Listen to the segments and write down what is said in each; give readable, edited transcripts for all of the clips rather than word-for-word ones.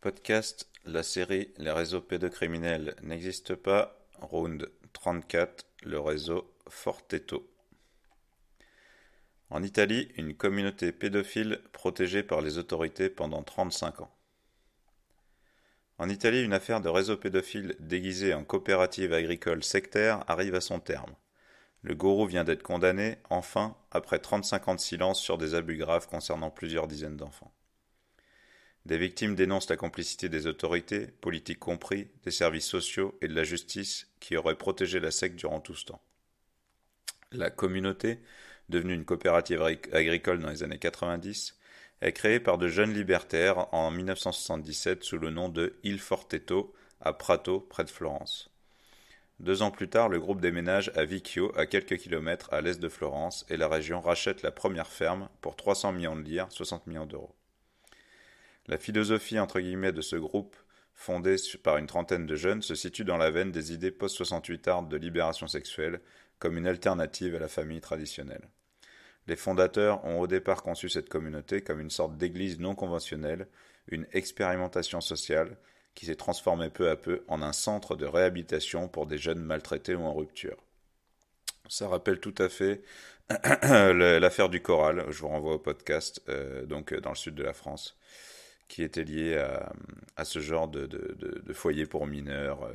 Podcast, la série Les réseaux pédocriminels n'existent pas, round 34, le réseau Forteto. En Italie, une communauté pédophile protégée par les autorités pendant 35 ans. En Italie, une affaire de réseau pédophile déguisé en coopérative agricole sectaire arrive à son terme. Le gourou vient d'être condamné, enfin, après 35 ans de silence sur des abus graves concernant plusieurs dizaines d'enfants. Des victimes dénoncent la complicité des autorités, politiques compris, des services sociaux et de la justice qui auraient protégé la secte durant tout ce temps. La communauté, devenue une coopérative agricole dans les années 90, est créée par de jeunes libertaires en 1977 sous le nom de Il Forteto à Prato, près de Florence. 2 ans plus tard, le groupe déménage à Vicchio, à quelques kilomètres à l'est de Florence, et la région rachète la première ferme pour 300 millions de lire, 60 millions d'euros. La philosophie entre guillemets de ce groupe, fondé par une trentaine de jeunes, se situe dans la veine des idées post-68ardes de libération sexuelle, comme une alternative à la famille traditionnelle. Les fondateurs ont au départ conçu cette communauté comme une sorte d'église non conventionnelle, une expérimentation sociale, qui s'est transformée peu à peu en un centre de réhabilitation pour des jeunes maltraités ou en rupture. Ça rappelle tout à fait l'affaire du Choral, je vous renvoie au podcast, donc dans le sud de la France, qui était lié à ce genre de foyer pour mineurs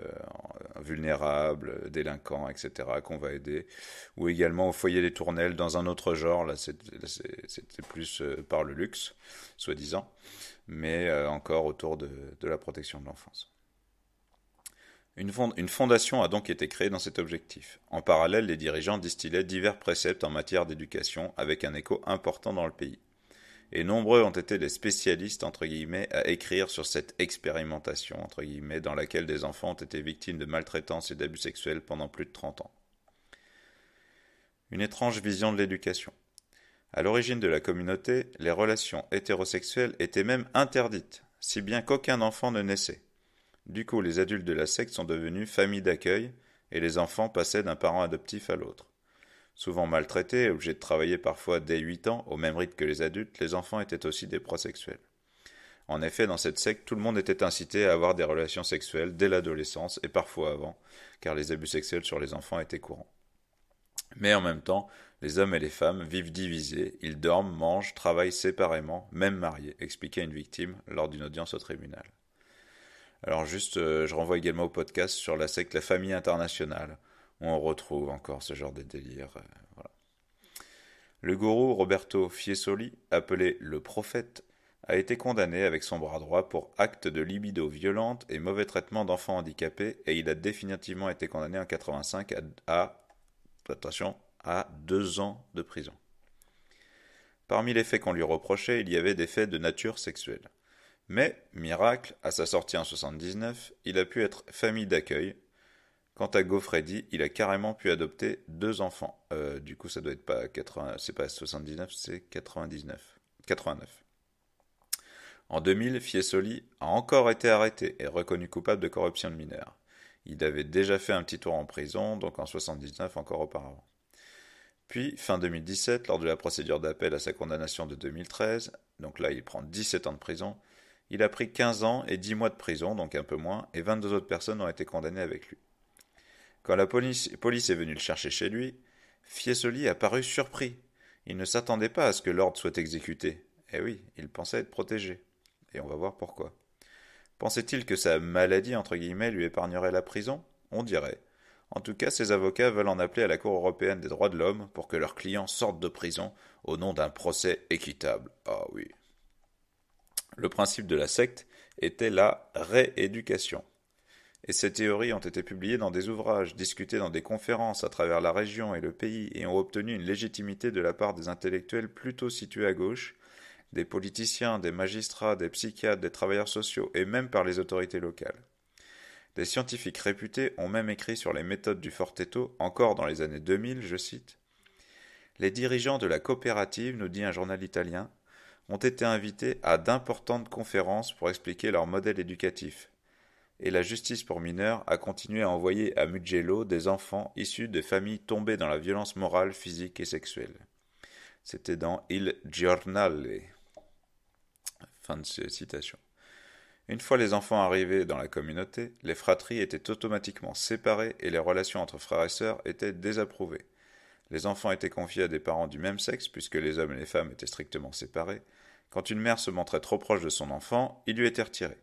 vulnérables, délinquants, etc., qu'on va aider, ou également au foyer des Tournelles dans un autre genre, là c'était plus par le luxe, soi-disant, mais encore autour de la protection de l'enfance. Une fondation a donc été créée dans cet objectif. En parallèle, les dirigeants distillaient divers préceptes en matière d'éducation avec un écho important dans le pays. Et nombreux ont été les spécialistes, entre guillemets, à écrire sur cette expérimentation, entre guillemets, dans laquelle des enfants ont été victimes de maltraitance et d'abus sexuels pendant plus de 30 ans. Une étrange vision de l'éducation. À l'origine de la communauté, les relations hétérosexuelles étaient même interdites, si bien qu'aucun enfant ne naissait. Du coup, les adultes de la secte sont devenus familles d'accueil, et les enfants passaient d'un parent adoptif à l'autre. Souvent maltraités, obligés de travailler parfois dès 8 ans, au même rythme que les adultes, les enfants étaient aussi des proies sexuelles. En effet, dans cette secte, tout le monde était incité à avoir des relations sexuelles dès l'adolescence et parfois avant, car les abus sexuels sur les enfants étaient courants. Mais en même temps, les hommes et les femmes vivent divisés, ils dorment, mangent, travaillent séparément, même mariés, expliquait une victime lors d'une audience au tribunal. Alors juste, je renvoie également au podcast sur la secte La Famille Internationale, où on retrouve encore ce genre de délire. Voilà. Le gourou Roberto Fiesoli, appelé le prophète, a été condamné avec son bras droit pour acte de libido violente et mauvais traitement d'enfants handicapés, et il a définitivement été condamné en 85 attention, à 2 ans de prison. Parmi les faits qu'on lui reprochait, il y avait des faits de nature sexuelle. Mais, miracle, à sa sortie en 79, il a pu être famille d'accueil. Quant à Gaufredi, il a carrément pu adopter 2 enfants. Du coup, ça doit être pas 80, c'est pas 79, c'est 99. 89. En 2000, Fiesoli a encore été arrêté et reconnu coupable de corruption de mineurs. Il avait déjà fait un petit tour en prison, donc en 79 encore auparavant. Puis, fin 2017, lors de la procédure d'appel à sa condamnation de 2013, donc là il prend 17 ans de prison, il a pris 15 ans et 10 mois de prison, donc un peu moins, et 22 autres personnes ont été condamnées avec lui. Quand la police est venue le chercher chez lui, Fiesoli a paru surpris. Il ne s'attendait pas à ce que l'ordre soit exécuté. Eh oui, il pensait être protégé. Et on va voir pourquoi. Pensait-il que sa maladie, entre guillemets, lui épargnerait la prison? On dirait. En tout cas, ses avocats veulent en appeler à la Cour européenne des droits de l'homme pour que leurs clients sortent de prison au nom d'un procès équitable. Ah oui. Le principe de la secte était la rééducation. Et ces théories ont été publiées dans des ouvrages, discutées dans des conférences à travers la région et le pays, et ont obtenu une légitimité de la part des intellectuels plutôt situés à gauche, des politiciens, des magistrats, des psychiatres, des travailleurs sociaux, et même par les autorités locales. Des scientifiques réputés ont même écrit sur les méthodes du Forteto, encore dans les années 2000, je cite. Les dirigeants de la coopérative, nous dit un journal italien, ont été invités à d'importantes conférences pour expliquer leur modèle éducatif. Et la justice pour mineurs a continué à envoyer à Mugello des enfants issus de familles tombées dans la violence morale, physique et sexuelle. C'était dans Il Giornale. Fin de citation. Une fois les enfants arrivés dans la communauté, les fratries étaient automatiquement séparées et les relations entre frères et sœurs étaient désapprouvées. Les enfants étaient confiés à des parents du même sexe puisque les hommes et les femmes étaient strictement séparés. Quand une mère se montrait trop proche de son enfant, il lui était retiré.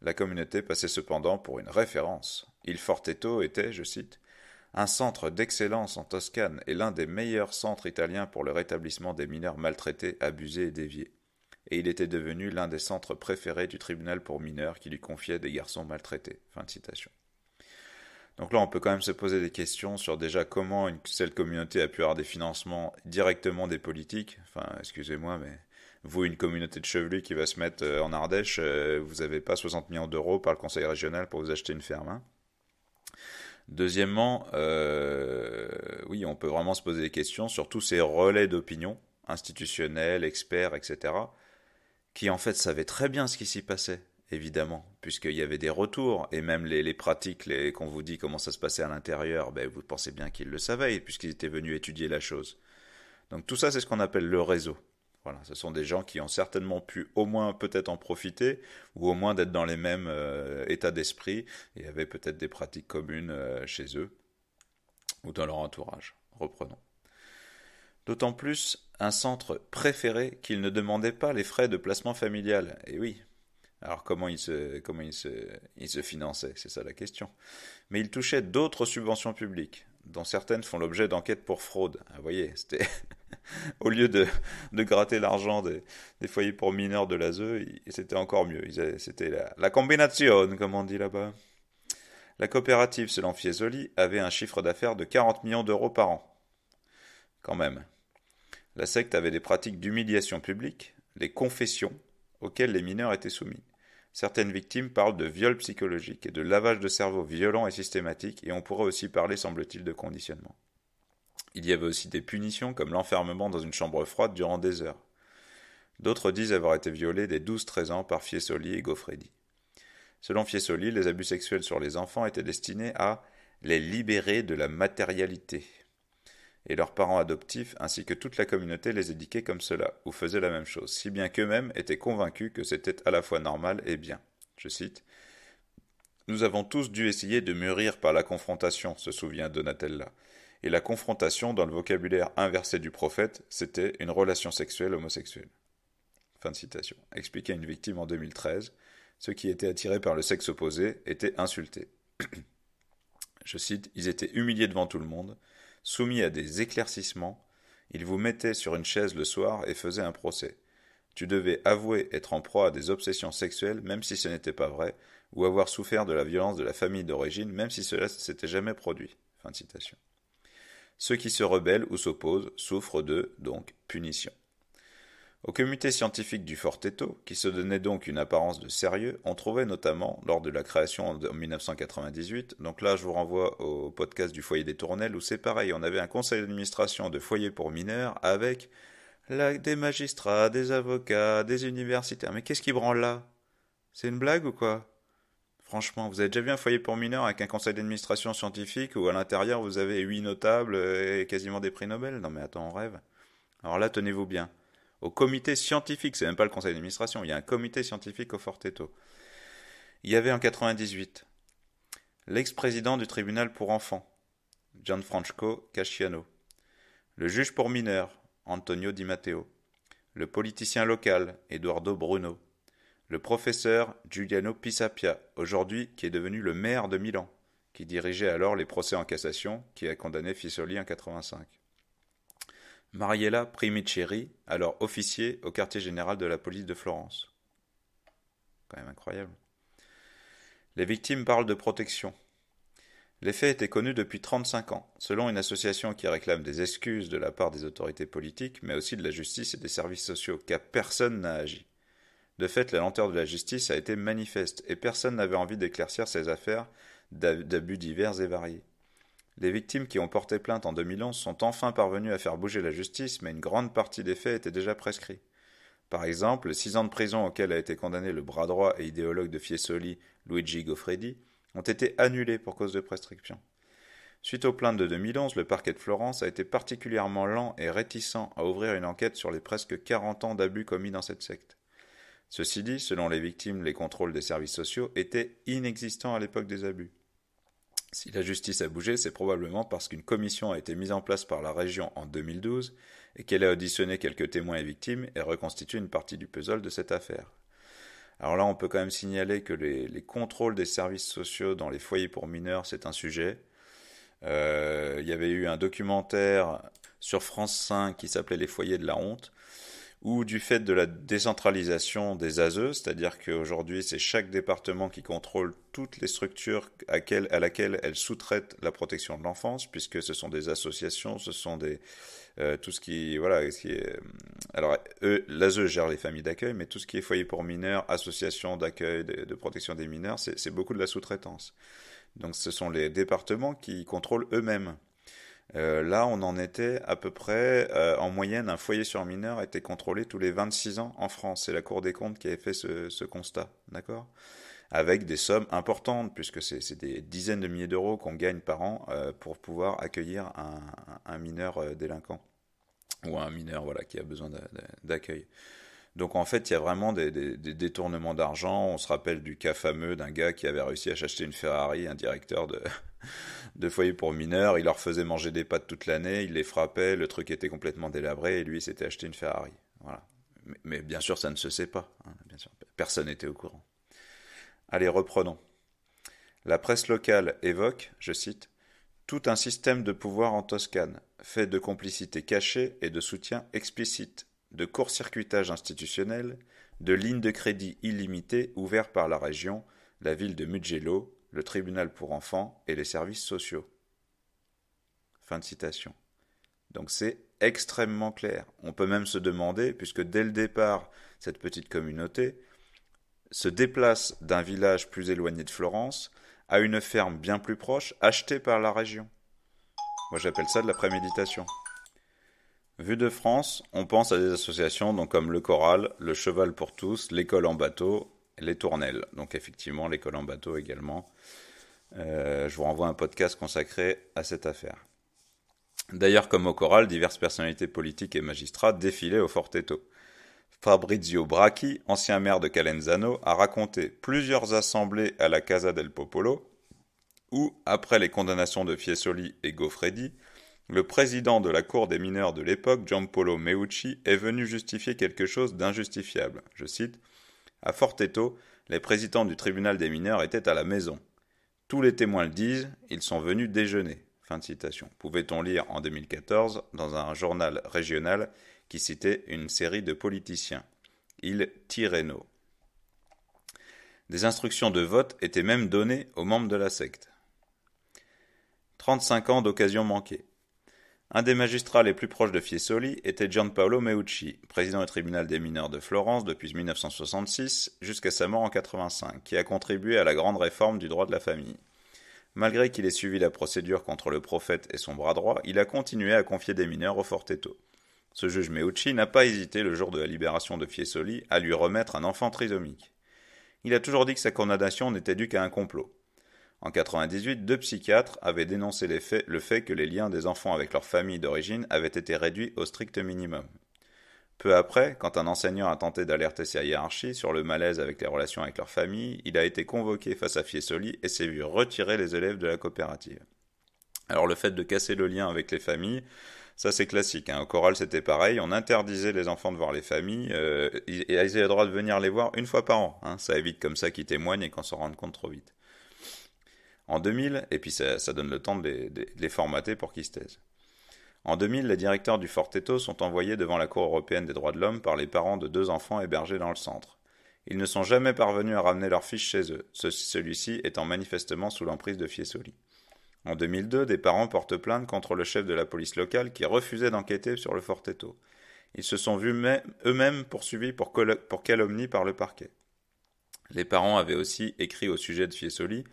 La communauté passait cependant pour une référence. Il Forteto était, je cite, un centre d'excellence en Toscane et l'un des meilleurs centres italiens pour le rétablissement des mineurs maltraités, abusés et déviés. Et il était devenu l'un des centres préférés du tribunal pour mineurs qui lui confiait des garçons maltraités. Fin de citation. Donc là, on peut quand même se poser des questions sur déjà comment cette communauté a pu avoir des financements directement des politiques. Enfin, excusez-moi, mais vous, une communauté de chevelus qui va se mettre en Ardèche, vous n'avez pas 60 millions d'euros par le conseil régional pour vous acheter une ferme. Hein. Deuxièmement, oui, on peut vraiment se poser des questions sur tous ces relais d'opinion, institutionnels, experts, etc., qui en fait savaient très bien ce qui s'y passait, évidemment, puisqu'il y avait des retours, et même les pratiques, qu'on vous dit comment ça se passait à l'intérieur, ben, vous pensez bien qu'ils le savaient, puisqu'ils étaient venus étudier la chose. Donc tout ça, c'est ce qu'on appelle le réseau. Voilà, ce sont des gens qui ont certainement pu au moins peut-être en profiter, ou au moins d'être dans les mêmes états d'esprit, et avaient peut-être des pratiques communes chez eux, ou dans leur entourage. Reprenons. D'autant plus un centre préféré qu'il ne demandait pas les frais de placement familial. Et oui. Alors comment il se finançait, c'est ça la question. Mais il touchait d'autres subventions publiques, dont certaines font l'objet d'enquêtes pour fraude. Ah, vous voyez, c'était au lieu de gratter l'argent des foyers pour mineurs de l'ASE, c'était encore mieux. C'était la combination, comme on dit là-bas. La coopérative, selon Fiesoli, avait un chiffre d'affaires de 40 millions d'euros par an. Quand même. La secte avait des pratiques d'humiliation publique, les confessions, auxquelles les mineurs étaient soumis. Certaines victimes parlent de viol psychologique et de lavage de cerveau violent et systématique, et on pourrait aussi parler, semble-t-il, de conditionnement. Il y avait aussi des punitions comme l'enfermement dans une chambre froide durant des heures. D'autres disent avoir été violés dès 12-13 ans par Fiesoli et Goffredi. Selon Fiesoli, les abus sexuels sur les enfants étaient destinés à les libérer de la matérialité. Et leurs parents adoptifs ainsi que toute la communauté les éduquaient comme cela, ou faisaient la même chose, si bien qu'eux-mêmes étaient convaincus que c'était à la fois normal et bien. Je cite. Nous avons tous dû essayer de mûrir par la confrontation, se souvient Donatella. Et la confrontation, dans le vocabulaire inversé du prophète, c'était une relation sexuelle homosexuelle. Fin de citation. Expliquait une victime en 2013. Ceux qui étaient attirés par le sexe opposé étaient insultés. Je cite. Ils étaient humiliés devant tout le monde, soumis à des éclaircissements, ils vous mettaient sur une chaise le soir et faisaient un procès. Tu devais avouer être en proie à des obsessions sexuelles, même si ce n'était pas vrai, ou avoir souffert de la violence de la famille d'origine, même si cela ne s'était jamais produit. Fin de citation. Ceux qui se rebellent ou s'opposent souffrent de, donc, punition. Au comité scientifique du Forteto, qui se donnait donc une apparence de sérieux, on trouvait notamment, lors de la création en 1998, donc là je vous renvoie au podcast du foyer des Tournelles, où c'est pareil, on avait un conseil d'administration de foyer pour mineurs avec des magistrats, des avocats, des universitaires. Mais qu'est-ce qui branle là? C'est une blague ou quoi? Franchement, vous avez déjà vu un foyer pour mineurs avec un conseil d'administration scientifique où à l'intérieur vous avez 8 notables et quasiment des prix Nobel? Non mais attends, on rêve. Alors là, tenez-vous bien. Au comité scientifique, c'est même pas le conseil d'administration, il y a un comité scientifique au Forteto. Il y avait en 98 l'ex-président du tribunal pour enfants, Gianfranco Casciano, le juge pour mineurs, Antonio Di Matteo, le politicien local, Eduardo Bruno, le professeur Giuliano Pisapia, aujourd'hui qui est devenu le maire de Milan, qui dirigeait alors les procès en cassation, qui a condamné Fiesoli en 85. Mariella Primiceri, alors officier au quartier général de la police de Florence. Quand même incroyable. Les victimes parlent de protection. Les faits étaient connus depuis 35 ans, selon une association qui réclame des excuses de la part des autorités politiques, mais aussi de la justice et des services sociaux, car personne n'a agi. De fait, la lenteur de la justice a été manifeste, et personne n'avait envie d'éclaircir ces affaires d'abus divers et variés. Les victimes qui ont porté plainte en 2011 sont enfin parvenues à faire bouger la justice, mais une grande partie des faits étaient déjà prescrits. Par exemple, les 6 ans de prison auxquels a été condamné le bras droit et idéologue de Fiesoli, Luigi Goffredi, ont été annulés pour cause de prescription. Suite aux plaintes de 2011, le parquet de Florence a été particulièrement lent et réticent à ouvrir une enquête sur les presque 40 ans d'abus commis dans cette secte. Ceci dit, selon les victimes, les contrôles des services sociaux étaient inexistants à l'époque des abus. Si la justice a bougé, c'est probablement parce qu'une commission a été mise en place par la région en 2012 et qu'elle a auditionné quelques témoins et victimes et reconstitué une partie du puzzle de cette affaire. Alors là, on peut quand même signaler que les contrôles des services sociaux dans les foyers pour mineurs, c'est un sujet. Il y avait eu un documentaire sur France 5 qui s'appelait Les foyers de la honte, où du fait de la décentralisation des ASE, c'est-à-dire qu'aujourd'hui c'est chaque département qui contrôle toutes les structures à laquelle elle sous-traite la protection de l'enfance, puisque ce sont des associations, ce sont des tout ce qui voilà, ce qui est alors l'ASE gère les familles d'accueil, mais tout ce qui est foyer pour mineurs, association d'accueil de protection des mineurs, c'est beaucoup de la sous-traitance. Donc ce sont les départements qui contrôlent eux-mêmes. Là, on en était à peu près, en moyenne, un foyer sur mineur était contrôlé tous les 26 ans en France. C'est la Cour des comptes qui avait fait ce constat, d'accord? Avec des sommes importantes, puisque c'est des dizaines de milliers d'euros qu'on gagne par an pour pouvoir accueillir un mineur délinquant ou un mineur voilà, qui a besoin d'accueil. Donc en fait, il y a vraiment des détournements d'argent. On se rappelle du cas fameux d'un gars qui avait réussi à acheter une Ferrari, un directeur de foyer pour mineurs. Il leur faisait manger des pâtes toute l'année, il les frappait, le truc était complètement délabré et lui il s'était acheté une Ferrari. Voilà. Mais bien sûr, ça ne se sait pas. Hein, bien sûr, personne n'était au courant. Allez, reprenons. La presse locale évoque, je cite, tout un système de pouvoir en Toscane, fait de complicité cachée et de soutien explicite, de court-circuitage institutionnel, de lignes de crédit illimitées ouvertes par la région, la ville de Mugello, le tribunal pour enfants et les services sociaux. Fin de citation. Donc c'est extrêmement clair. On peut même se demander, puisque dès le départ, cette petite communauté se déplace d'un village plus éloigné de Florence à une ferme bien plus proche, achetée par la région. Moi j'appelle ça de la préméditation. Vu de France, on pense à des associations donc comme le Choral, le Cheval pour tous, l'école en bateau, les Tournelles. Donc effectivement l'école en bateau également. Je vous renvoie à un podcast consacré à cette affaire. D'ailleurs, comme au Choral, diverses personnalités politiques et magistrats défilaient au Forteto. Fabrizio Bracchi, ancien maire de Calenzano, a raconté plusieurs assemblées à la Casa del Popolo, où, après les condamnations de Fiesoli et Goffredi, le président de la cour des mineurs de l'époque, Giampolo Meucci, est venu justifier quelque chose d'injustifiable. Je cite, « À Forteto, les présidents du tribunal des mineurs étaient à la maison. Tous les témoins le disent, ils sont venus déjeuner. » Fin de citation. Pouvait-on lire en 2014 dans un journal régional qui citait une série de politiciens. Il Tirreno. Des instructions de vote étaient même données aux membres de la secte. 35 ans d'occasion manquée. Un des magistrats les plus proches de Fiesoli était Gianpaolo Meucci, président du tribunal des mineurs de Florence depuis 1966 jusqu'à sa mort en 1985, qui a contribué à la grande réforme du droit de la famille. Malgré qu'il ait suivi la procédure contre le prophète et son bras droit, il a continué à confier des mineurs au Forteto. Ce juge Meucci n'a pas hésité le jour de la libération de Fiesoli à lui remettre un enfant trisomique. Il a toujours dit que sa condamnation n'était due qu'à un complot. En 1998, 2 psychiatres avaient dénoncé le fait que les liens des enfants avec leur famille d'origine avaient été réduits au strict minimum. Peu après, quand un enseignant a tenté d'alerter sa hiérarchie sur le malaise avec les relations avec leur famille, il a été convoqué face à Fiesoli et s'est vu retirer les élèves de la coopérative. Alors le fait de casser le lien avec les familles, ça c'est classique, hein. Au choral c'était pareil, on interdisait les enfants de voir les familles, et ils avaient le droit de venir les voir une fois par an, hein. Ça évite comme ça qu'ils témoignent et qu'on s'en rende compte trop vite. En 2000, et puis ça donne le temps de les formater pour qu'ils se taisent. En 2000, les directeurs du Forteto sont envoyés devant la Cour européenne des droits de l'homme par les parents de 2 enfants hébergés dans le centre. Ils ne sont jamais parvenus à ramener leur fils chez eux, celui-ci étant manifestement sous l'emprise de Fiesoli. En 2002, des parents portent plainte contre le chef de la police locale qui refusait d'enquêter sur le Forteto. Ils se sont vus eux-mêmes poursuivis pour calomnie par le parquet. Les parents avaient aussi écrit au sujet de Fiesoli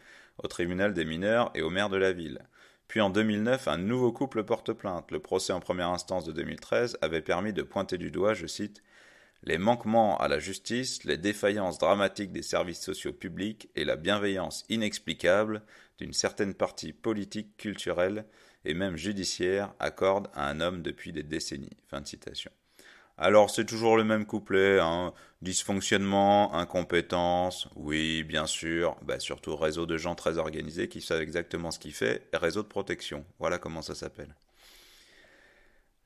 au tribunal des mineurs et au maire de la ville. Puis en 2009, un nouveau couple porte plainte. Le procès en première instance de 2013 avait permis de pointer du doigt, je cite, « les manquements à la justice, les défaillances dramatiques des services sociaux publics et la bienveillance inexplicable d'une certaine partie politique, culturelle et même judiciaire accordent à un homme depuis des décennies. » Fin de citation. Alors c'est toujours le même couplet, hein. Dysfonctionnement, incompétence, oui bien sûr, surtout réseau de gens très organisés qui savent exactement ce qu'il fait, et réseau de protection, voilà comment ça s'appelle.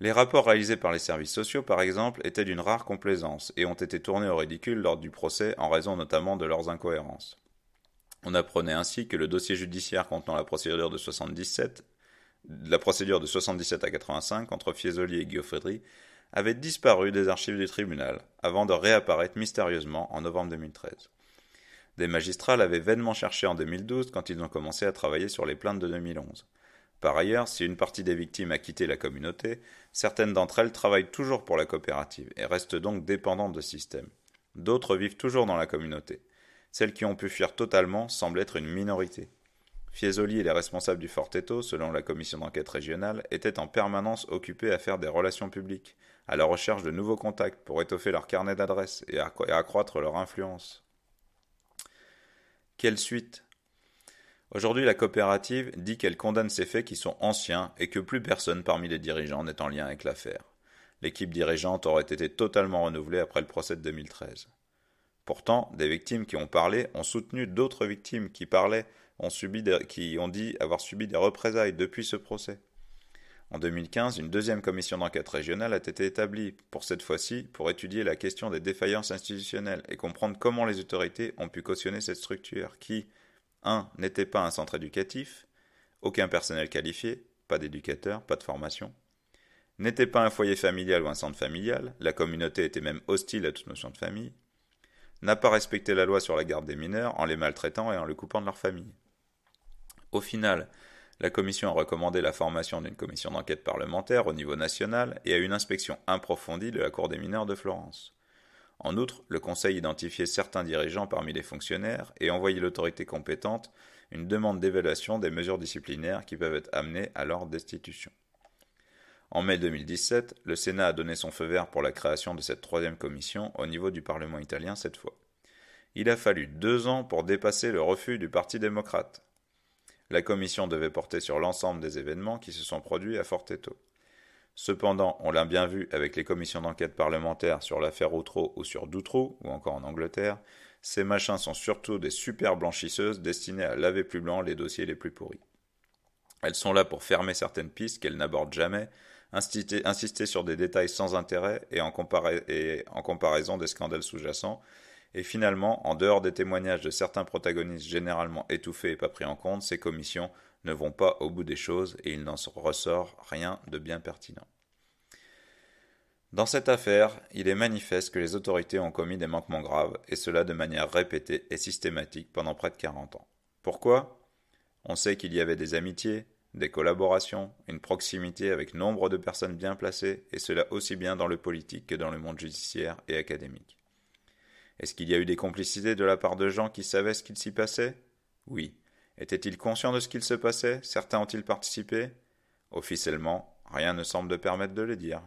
Les rapports réalisés par les services sociaux, par exemple, étaient d'une rare complaisance et ont été tournés au ridicule lors du procès en raison notamment de leurs incohérences. On apprenait ainsi que le dossier judiciaire contenant la procédure de 77 à 85 entre Fiesoli et Giuffredi avait disparu des archives du tribunal avant de réapparaître mystérieusement en novembre 2013. Des magistrats l'avaient vainement cherché en 2012 quand ils ont commencé à travailler sur les plaintes de 2011. Par ailleurs, si une partie des victimes a quitté la communauté, certaines d'entre elles travaillent toujours pour la coopérative et restent donc dépendantes de ce système. D'autres vivent toujours dans la communauté. Celles qui ont pu fuir totalement semblent être une minorité. Fiesoli et les responsables du Forteto, selon la commission d'enquête régionale, étaient en permanence occupés à faire des relations publiques, à la recherche de nouveaux contacts pour étoffer leur carnet d'adresses et accroître leur influence. Quelle suite? Aujourd'hui, la coopérative dit qu'elle condamne ces faits qui sont anciens et que plus personne parmi les dirigeants n'est en lien avec l'affaire. L'équipe dirigeante aurait été totalement renouvelée après le procès de 2013. Pourtant, des victimes qui ont parlé ont soutenu d'autres victimes qui parlaient, qui ont dit avoir subi des représailles depuis ce procès. En 2015, une deuxième commission d'enquête régionale a été établie, pour cette fois-ci, pour étudier la question des défaillances institutionnelles et comprendre comment les autorités ont pu cautionner cette structure qui, 1. N'était pas un centre éducatif, aucun personnel qualifié, pas d'éducateur, pas de formation. N'était pas un foyer familial ou un centre familial, la communauté était même hostile à toute notion de famille. N'a pas respecté la loi sur la garde des mineurs en les maltraitant et en les coupant de leur famille. Au final, la commission a recommandé la formation d'une commission d'enquête parlementaire au niveau national et à une inspection approfondie de la Cour des mineurs de Florence. En outre, le Conseil identifiait certains dirigeants parmi les fonctionnaires et envoyait l'autorité compétente une demande d'évaluation des mesures disciplinaires qui peuvent être amenées à leur destitution. En mai 2017, le Sénat a donné son feu vert pour la création de cette troisième commission au niveau du Parlement italien cette fois. Il a fallu 2 ans pour dépasser le refus du Parti démocrate. La commission devait porter sur l'ensemble des événements qui se sont produits à Forteto. Cependant, on l'a bien vu avec les commissions d'enquête parlementaires sur l'affaire Outreau ou sur Dutroux, ou encore en Angleterre, ces machins sont surtout des super blanchisseuses destinées à laver plus blanc les dossiers les plus pourris. Elles sont là pour fermer certaines pistes qu'elles n'abordent jamais, insister sur des détails sans intérêt et en comparaison des scandales sous-jacents, et finalement, en dehors des témoignages de certains protagonistes généralement étouffés et pas pris en compte, ces commissions ne vont pas au bout des choses et il n'en ressort rien de bien pertinent. Dans cette affaire, il est manifeste que les autorités ont commis des manquements graves, et cela de manière répétée et systématique pendant près de 40 ans. Pourquoi? On sait qu'il y avait des amitiés, des collaborations, une proximité avec nombre de personnes bien placées, et cela aussi bien dans le politique que dans le monde judiciaire et académique. Est-ce qu'il y a eu des complicités de la part de gens qui savaient ce qu'il s'y passait? Oui. Étaient-ils conscients de ce qu'il se passait? Certains ont-ils participé? Officiellement, rien ne semble de permettre de le dire.